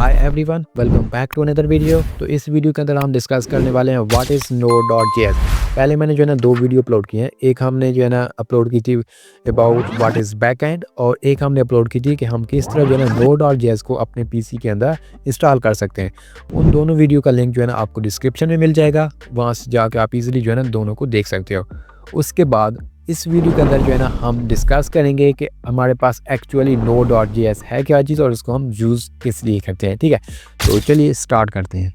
Hi everyone, welcome back to another video. तो इस video के अंदर हम डिस्कस करने वाले हैं व्हाट इज़ Node.js। पहले मैंने जो है ना 2 वीडियो अपलोड किए हैं। एक हमने जो है ना अपलोड की थी अबाउट व्हाट इज़ बैकएंड, और एक हमने अपलोड की थी कि हम किस तरह जो है ना Node.js को अपने पीसी के अंदर इंस्टॉल कर सकते हैं। उन दोनों वीडियो का लिंक जो है ना आपको डिस्क्रिप्शन में मिल जाएगा, वहाँ से जाकर आप इजीली जो है ना दोनों को देख सकते हो। उसके बाद इस वीडियो के अंदर जो है ना हम डिस्कस करेंगे कि हमारे पास एक्चुअली Node.js है क्या चीज़ और उसको हम यूज़ किस लिए करते हैं। ठीक है, तो चलिए स्टार्ट करते हैं।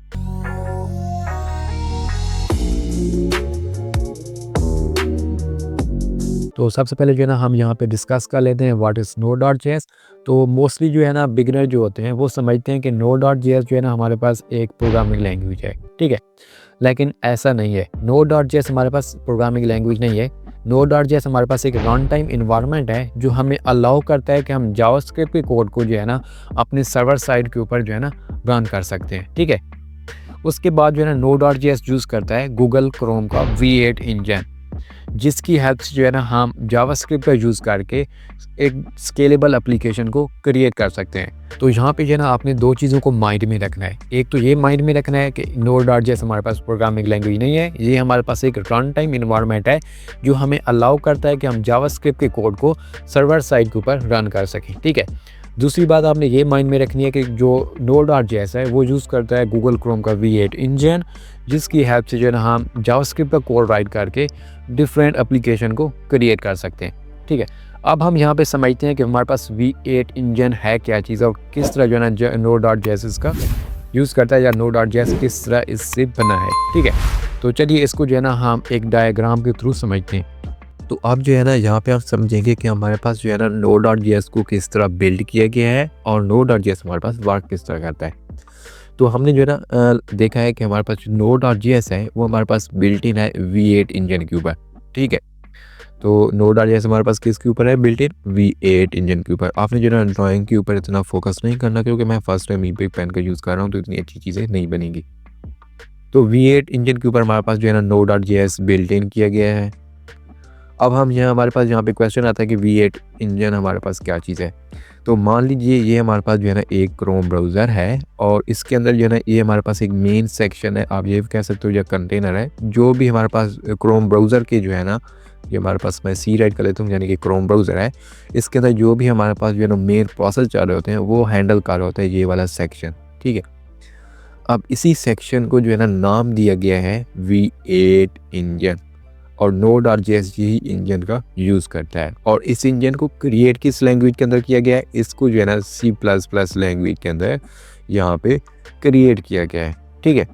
तो सबसे पहले जो है ना हम यहाँ पे डिस्कस कर लेते हैं व्हाट इज़ Node.js। तो मोस्टली जो है ना बिगिनर जो होते हैं वो समझते हैं कि Node.js जो है ना हमारे पास एक प्रोग्रामिंग लैंग्वेज है। ठीक है, लेकिन ऐसा नहीं है। Node.js हमारे पास प्रोग्रामिंग लैंग्वेज नहीं है। Node.js हमारे पास एक रन टाइम इन्वायरमेंट है जो हमें अलाउ करता है कि हम जावास्क्रिप्ट के कोड को जो है ना अपने सर्वर साइड के ऊपर जो है ना रन कर सकते हैं। ठीक है, उसके बाद जो है ना Node.js यूज़ करता है गूगल क्रोम का V8 इंजन, जिसकी हेल्प से जो है ना हम जावास्क्रिप्ट का यूज़ करके एक स्केलेबल एप्लीकेशन को क्रिएट कर सकते हैं। तो यहाँ पे जो है ना आपने 2 चीज़ों को माइंड में रखना है। एक तो ये माइंड में रखना है कि Node.js हमारे पास प्रोग्रामिंग लैंग्वेज नहीं है, ये हमारे पास एक रन टाइम इन्वायरमेंट है जो हमें अलाउ करता है कि हम जावास्क्रिप्ट के कोड को सर्वर साइड के ऊपर रन कर सकें। ठीक है, दूसरी बात आपने ये माइंड में रखनी है कि जो Node.js है वो यूज़ करता है गूगल क्रोम का V8 इंजन, जिसकी हेल्प से जो है ना हम जावास्क्रिप्ट का कोड राइट करके डिफरेंट एप्लीकेशन को क्रिएट कर सकते हैं। ठीक है, अब हम यहाँ पे समझते हैं कि हमारे पास V8 इंजन है क्या चीज़ और किस तरह जो है ना Node.js इसका यूज़ करता है, या Node.js किस तरह इससे बना है। ठीक है, तो चलिए इसको जो है ना हम एक डायग्राम के थ्रू समझते हैं। तो अब जो है ना यहाँ पे आप समझेंगे कि हमारे पास जो है ना Node.js को किस तरह बिल्ड किया गया है और Node.js हमारे पास वर्क किस तरह करता है। तो हमने जो है ना देखा है कि हमारे पास जो Node.js है वो हमारे पास बिल्ट इन है V8 इंजन के ऊपर। ठीक है, तो Node.js हमारे पास किसके ऊपर है, बिल्ट इन V8 इंजन के ऊपर। आपने जो है ना ड्राइंग के ऊपर इतना फोकस नहीं करना, क्योंकि मैं फर्स्ट टाइम ई पेन का यूज़ कर रहा हूँ, तो इतनी अच्छी चीज़ें नहीं बनेगी। तो V8 इंजन के ऊपर हमारे पास जो है ना Node.js बिल्ट इन किया गया है। अब हम यहाँ हमारे पास यहाँ पे क्वेश्चन आता है कि V8 इंजन हमारे पास क्या चीज़ है। तो मान लीजिए ये हमारे पास जो है ना एक क्रोम ब्राउज़र है, और इसके अंदर जो है ना ये हमारे पास एक मेन सेक्शन है, आप ये भी कह सकते हो, या कंटेनर है। जो भी हमारे पास क्रोम ब्राउज़र के जो है ना, ये हमारे पास, मैं सी राइट कर लेता हूँ, यानी कि क्रोम ब्राउज़र है। इसके अंदर जो भी हमारे पास जो है ना मेन प्रोसेस चल रहे होते हैं वो हैंडल कर रहे होता है ये वाला सेक्शन। ठीक है, अब इसी सेक्शन को जो है ना नाम दिया गया है V8 इंजन, और Node.js यही इंजन का यूज़ करता है। और इस इंजन को क्रिएट किस लैंग्वेज के अंदर किया गया है, इसको जो है ना C++ लैंग्वेज के अंदर यहाँ पे क्रिएट किया गया है। ठीक है,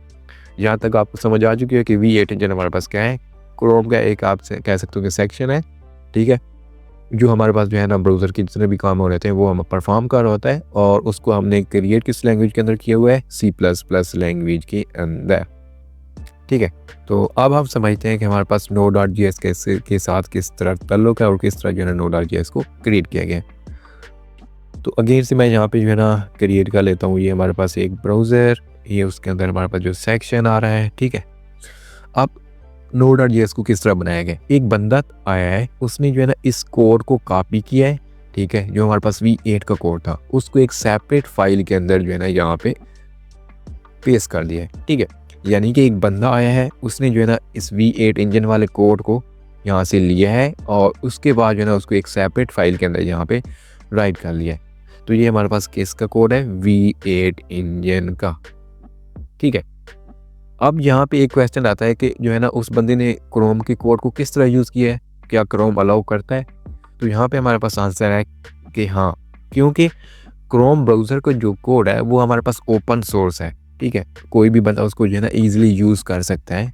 यहाँ तक आपको समझ आ चुकी है कि V8 इंजन हमारे पास क्या है, क्रोम का एक आप से कह सकते हो कि सेक्शन है। ठीक है, जो हमारे पास जो है ना ब्राउज़र के जितने भी काम हो रहे थे वो हम परफॉर्म कर रहा होता है, और उसको हमने क्रिएट किस लैंग्वेज के अंदर किया हुआ है, C++ लैंग्वेज के अंदर। ठीक है, तो अब हम समझते हैं कि हमारे पास Node.js के साथ किस तरह ताल्लुक है और किस तरह जो है ना Node.js को क्रिएट किया गया है। तो अगेन से मैं यहाँ पे जो है ना क्रिएट कर लेता हूँ, ये हमारे पास एक ब्राउज़र, ये उसके अंदर हमारे पास जो सेक्शन आ रहा है। ठीक है, अब Node.js को किस तरह बनाया गया, एक बंदा आया है, उसने जो है ना इस कोड को कॉपी किया है। ठीक है, जो हमारे पास V8 का कोड था उसको एक सेपरेट फाइल के अंदर जो है ना यहाँ पे पेस्ट कर दिया है। ठीक है, यानी कि एक बंदा आया है, उसने जो है ना इस V8 इंजन वाले कोड को यहाँ से लिया है, और उसके बाद जो है ना उसको एक सेपरेट फाइल के अंदर यहाँ पे राइट कर लिया है। तो ये हमारे पास किसका कोड है, V8 इंजन का। ठीक है, अब यहाँ पे एक क्वेश्चन आता है कि जो है ना उस बंदे ने क्रोम के कोड को किस तरह यूज़ किया है, क्या क्रोम अलाउ करता है। तो यहाँ पे हमारे पास आंसर है कि हाँ, क्योंकि क्रोम ब्राउज़र का जो कोड है वो हमारे पास ओपन सोर्स है। ठीक है, कोई भी बंदा उसको जो है ना ईजिली यूज़ कर सकता है,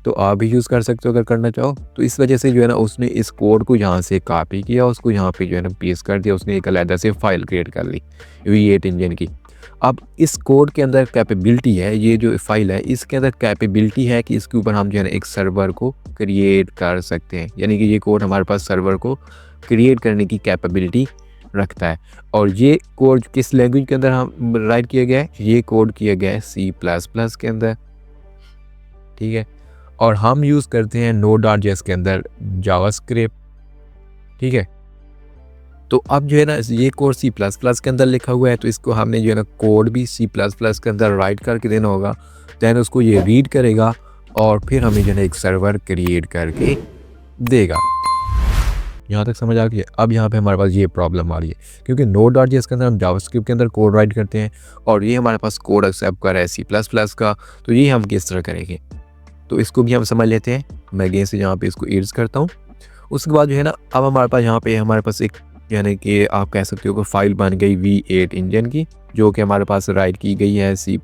तो आप भी यूज़ कर सकते हो अगर करना चाहो। तो इस वजह से जो है ना उसने इस कोड को यहाँ से कॉपी किया, उसको यहाँ पे जो है ना पेस्ट कर दिया, उसने एक अलग से फाइल क्रिएट कर ली V8 इंजन की। अब इस कोड के अंदर कैपेबिलिटी है, ये जो फाइल है इसके अंदर कैपेबिलिटी है कि इसके ऊपर हम जो है ना एक सर्वर को क्रिएट कर सकते हैं, यानी कि ये कोड हमारे पास सर्वर को क्रिएट करने की कैपेबिलिटी रखता है। और ये कोड किस लैंग्वेज के अंदर हम राइट किया गया है, ये कोड किया गया है C++ के अंदर। ठीक है, और हम यूज़ करते हैं Node.js के अंदर जावास्क्रिप्ट। ठीक है, तो अब जो है ना ये कोड C++ के अंदर लिखा हुआ है, तो इसको हमने जो है ना कोड भी C++ के अंदर राइट करके देना होगा। दैन उसको ये रीड करेगा और फिर हमें जो है ना एक सर्वर क्रिएट करके देगा। यहाँ तक समझ आ गई है। अब यहाँ पे हमारे पास ये प्रॉब्लम आ रही है, क्योंकि Node.js के अंदर हम जावास्क्रिप्ट के अंदर कोड राइट करते हैं और ये हमारे पास कोड एक्सेप्ट कर रहा है C++ का, तो ये हम किस तरह करेंगे, तो इसको भी हम समझ लेते हैं। मैं अगेन से यहाँ पे इसको एड्स करता हूँ। उसके बाद जो है ना अब हमारे पास यहाँ पे हमारे पास एक यानी कि आप कह सकते हो कि फाइल बन गई V8 इंजन की, जो कि हमारे पास राइट की गई है C++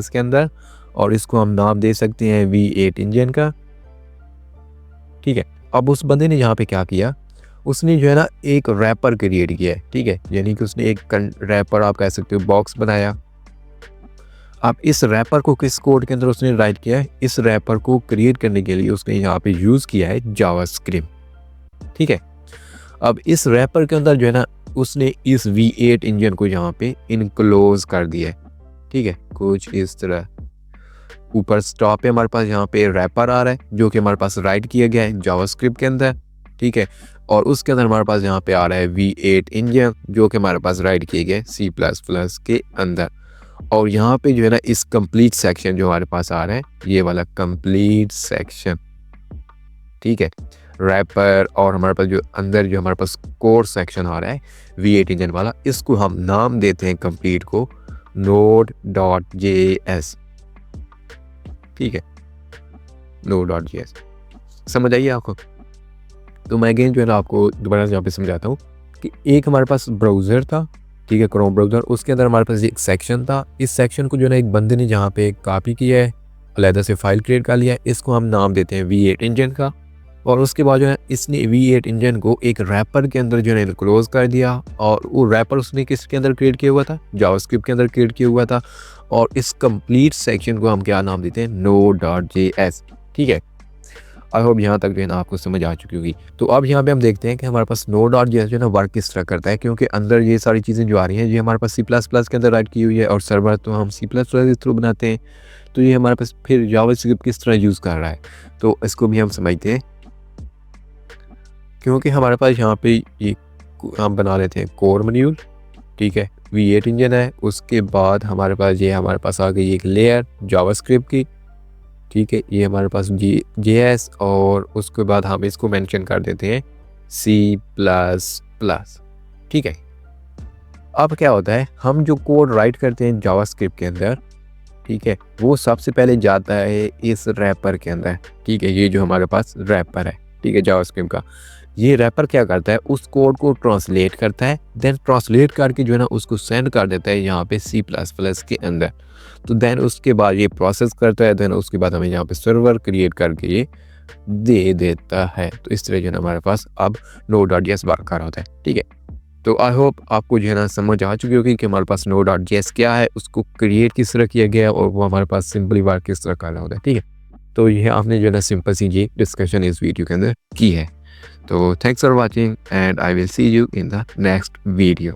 के अंदर, और इसको हम नाम दे सकते हैं V8 इंजन का। ठीक है, अब उस बंदे ने यहाँ पे क्या किया, उसने जो है ना एक रैपर क्रिएट किया है। ठीक है, यानी कि उसने एक रैपर आप कह सकते हो बॉक्स बनाया। अब इस रैपर को किस कोड के अंदर उसने राइट किया है, इस रैपर को क्रिएट करने के लिए उसने यहाँ पे यूज़ किया है जावास्क्रिप्ट। ठीक है, अब इस रैपर के अंदर जो है ना उसने इस V8 इंजन को यहाँ पे इनक्लोज कर दिया है। ठीक है, कुछ इस तरह ऊपर स्टॉप पे हमारे पास यहाँ पे रैपर आ रहा है जो कि हमारे पास राइट किया गया है जावास्क्रिप्ट के अंदर। ठीक है, और उसके अंदर हमारे पास यहाँ पे आ रहा है V8 इंजन जो कि हमारे पास राइट किए गए C++ के अंदर। और यहाँ पे जो है ना इस कंप्लीट सेक्शन जो हमारे पास आ रहा है, ये वाला कंप्लीट सेक्शन, ठीक है, रैपर और हमारे पास जो अंदर जो हमारे पास कोर सेक्शन आ रहा है V8 इंजन वाला, इसको हम नाम देते हैं कंप्लीट को Node.js। ठीक है, Node.js समझ आइए आपको। तो मैं अगेन जो है ना आपको दोबारा यहाँ पे समझाता हूँ कि एक हमारे पास ब्राउज़र था, ठीक है, क्रोम ब्राउज़र, उसके अंदर हमारे पास एक सेक्शन था। इस सेक्शन को जो है ना एक बंदे ने जहाँ पे कॉपी किया है, अलहदा से फाइल क्रिएट कर लिया है, इसको हम नाम देते हैं V8 इंजन का। और उसके बाद जो है इसने V8 इंजन को एक रैपर के अंदर जो है क्लोज कर दिया, और वो रैपर उसने किसके अंदर क्रिएट किया हुआ था, जावास्क्रिप्ट के अंदर क्रिएट किया हुआ था। और इस कंप्लीट सेक्शन को हम क्या नाम देते हैं, Node.js। ठीक है, आई होप यहाँ तक जो है ना आपको समझ आ चुकी होगी। तो अब यहाँ पे हम देखते हैं कि हमारे पास Node.js जो है ना वर्क किस तरह करता है, क्योंकि अंदर ये सारी चीज़ें जो आ रही हैं ये हमारे पास C++ के अंदर राइट की हुई है और सर्वर तो हम C++ के थ्रू बनाते हैं। तो ये हमारे पास फिर जावास्क्रिप्ट किस तरह यूज़ कर रहा है, तो इसको भी हम समझते हैं। क्योंकि हमारे पास यहाँ पे ये हम बना लेते हैं कोर मॉड्यूल। ठीक है, V8 इंजन है, उसके बाद हमारे पास आ गई एक लेयर जावास्क्रिप्ट की। ठीक है, ये हमारे पास JS, और उसके बाद हम इसको मेंशन कर देते हैं C++। ठीक है, अब क्या होता है, हम जो कोड राइट करते हैं जावास्क्रिप्ट के अंदर, ठीक है, वो सबसे पहले जाता है इस रैपर के अंदर। ठीक है, ये जो हमारे पास रैपर है, ठीक है, जावास्क्रिप्ट का, ये रैपर क्या करता है, उस कोड को ट्रांसलेट करता है, देन ट्रांसलेट करके जो है ना उसको सेंड कर देता है यहाँ पे C++ के अंदर। तो देन उसके बाद ये प्रोसेस करता है, देन उसके बाद हमें यहाँ पे सर्वर क्रिएट करके ये दे देता है। तो इस तरह जो है ना हमारे पास अब Node.js वर्क कर रहा होता है। ठीक है, तो आई होप आपको जो है ना समझ आ चुकी होगी कि हमारे पास Node.js क्या है, उसको क्रिएट किस तरह किया गया है और वो हमारे पास सिंपली वर्क किस तरह कर रहा होता है। ठीक है, तो ये आपने जो है ना सिंपल सी ये डिस्कशन इस वीडियो के अंदर की है। तो thanks for watching and I will see you in the next video.